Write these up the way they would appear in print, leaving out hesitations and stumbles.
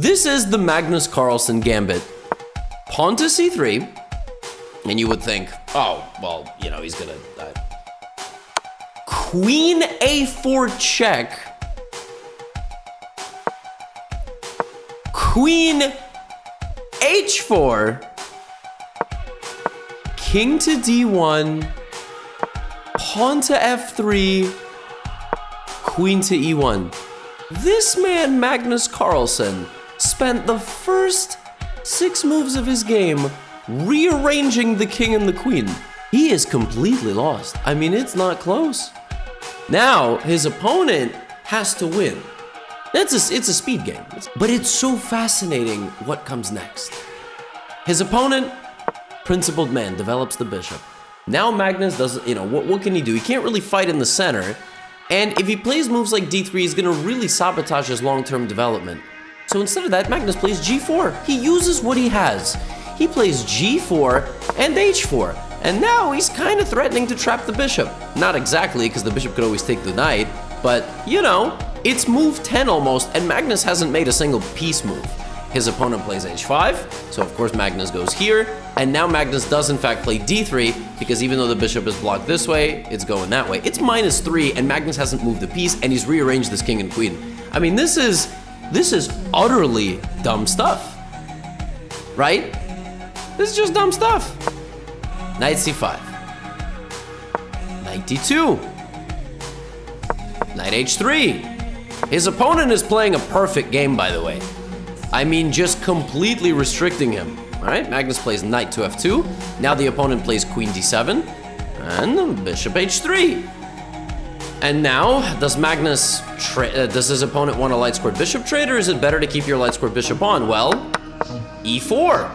This is the Magnus Carlsen gambit. Pawn to c3, and you would think, oh, well, you know, he's gonna... Queen a4 check. Queen h4. King to d1. Pawn to f3. Queen to e1. This man, Magnus Carlsen, spent the first 6 moves of his game rearranging the king and the queen. He is completely lost. I mean, it's not close. Now, his opponent has to win. It's a speed game. But it's so fascinating what comes next. His opponent, principled man, develops the bishop. Now Magnus doesn't, you know, what can he do? He can't really fight in the center. And if he plays moves like d3, he's gonna really sabotage his long-term development. So instead of that, Magnus plays g4. He uses what he has. He plays g4 and h4. And now he's kind of threatening to trap the bishop. Not exactly, because the bishop could always take the knight, but, you know, it's move 10 almost, and Magnus hasn't made a single piece move. His opponent plays h5, so of course Magnus goes here, and now Magnus does in fact play d3, because even though the bishop is blocked this way, it's going that way. It's -3, and Magnus hasn't moved a piece, and he's rearranged this king and queen. I mean, this is utterly dumb stuff, right? This is just dumb stuff. Knight c5. Knight d2. Knight h3. His opponent is playing a perfect game, by the way. I mean, just completely restricting him. All right, Magnus plays knight to f2. Now the opponent plays queen d7 and bishop h3. And now, does his opponent want a light-squared bishop trade, or is it better to keep your light-squared bishop on? Well, e4.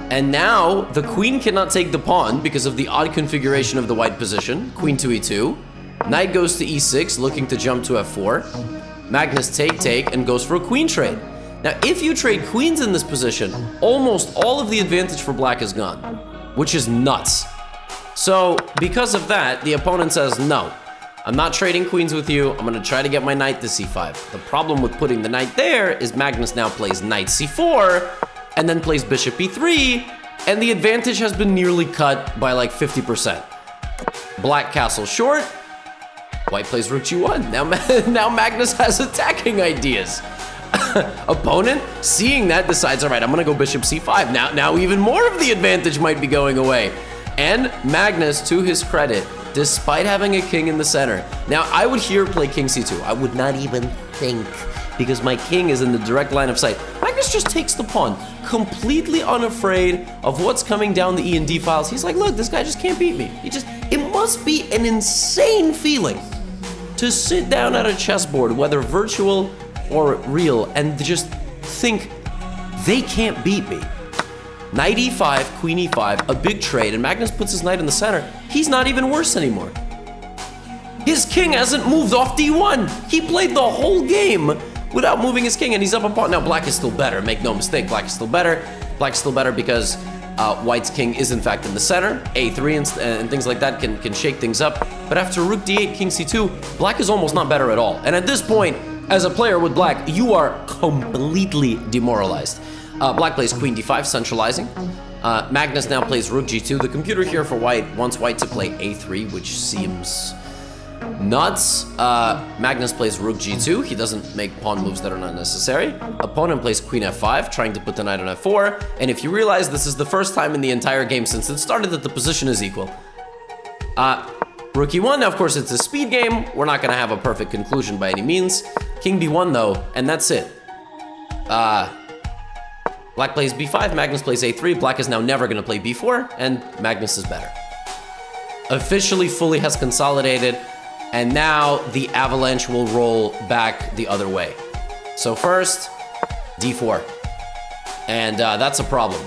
And now the queen cannot take the pawn because of the odd configuration of the white position. Queen to e2. Knight goes to e6, looking to jump to f4. Magnus take, and goes for a queen trade. Now, if you trade queens in this position, almost all of the advantage for black is gone, which is nuts. So, because of that, the opponent says, no, I'm not trading queens with you. I'm gonna try to get my knight to c5. The problem with putting the knight there is Magnus now plays knight c4, and then plays bishop e3, and the advantage has been nearly cut by like 50%. Black castle short. White plays rook g1. Now Magnus has attacking ideas. Opponent, seeing that, decides, all right, I'm gonna go bishop c5. Now even more of the advantage might be going away. And Magnus, to his credit, despite having a king in the center. Now, I would here play king c2. I would not even think, because my king is in the direct line of sight. Magnus just takes the pawn, completely unafraid of what's coming down the E and D files. He's like, look, this guy just can't beat me. It must be an insane feeling to sit down at a chessboard, whether virtual or real, and just think, they can't beat me. Knight e5, queen e5, a big trade, and Magnus puts his knight in the center. He's not even worse anymore. His king hasn't moved off d1. He played the whole game without moving his king, and he's up a pawn. Now, black is still better, make no mistake, black is still better. Black's still better because white's king is in fact in the center. a3 and things like that can shake things up. But after rook d8, king c2, black is almost not better at all. And at this point, as a player with black, you are completely demoralized. Black plays queen d5, centralizing. Magnus now plays rook g2. The computer here for white wants white to play a3, which seems nuts. Magnus plays rook g2. He doesn't make pawn moves that are not necessary. Opponent plays queen f5, trying to put the knight on f4. And if you realize this is the first time in the entire game since it started that the position is equal. Rook e1, now of course it's a speed game. We're not gonna have a perfect conclusion by any means. King b1 though, and that's it. Black plays b5, Magnus plays a3. Black is now never gonna play b4, and Magnus is better. Officially, fully has consolidated, and now the avalanche will roll back the other way. So first, d4. And that's a problem.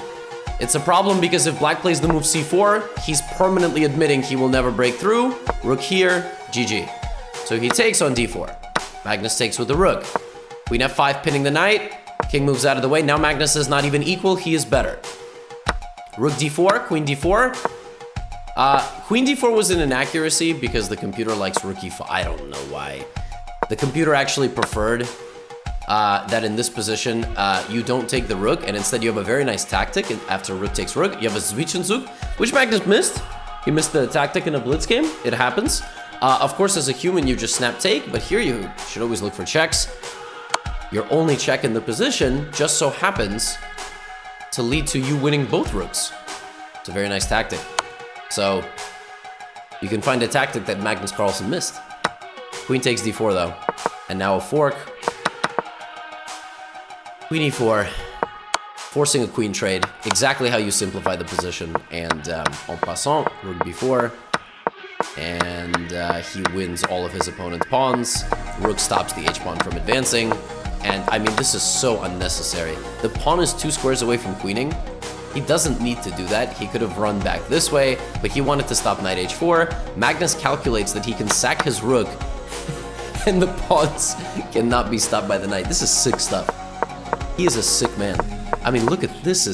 It's a problem because if black plays the move c4, he's permanently admitting he will never break through. Rook here, GG. So he takes on d4. Magnus takes with the rook. Queen f5 pinning the knight. King moves out of the way. Now Magnus is not even equal, he is better. Rook d4, queen d4. Queen d4 was an inaccuracy because the computer likes rook e5. I don't know why. The computer actually preferred that in this position, you don't take the rook, and instead you have a very nice tactic. And after rook takes rook, you have a Zwischenzug, which Magnus missed. He missed the tactic in a blitz game. It happens. Of course, as a human, you just snap take, but here you should always look for checks. Your only check in the position just so happens to lead to you winning both rooks. It's a very nice tactic. So you can find a tactic that Magnus Carlsen missed. Queen takes d4 though, and now a fork. Queen e4, forcing a queen trade, exactly how you simplify the position. And en passant, rook b4, and he wins all of his opponent's pawns. Rook stops the h-pawn from advancing, and I mean, this is so unnecessary. The pawn is 2 squares away from queening. He doesn't need to do that. He could have run back this way, but he wanted to stop knight h4. Magnus calculates that he can sack his rook, and the pawns cannot be stopped by the knight. This is sick stuff. He is a sick man. I mean, look at this.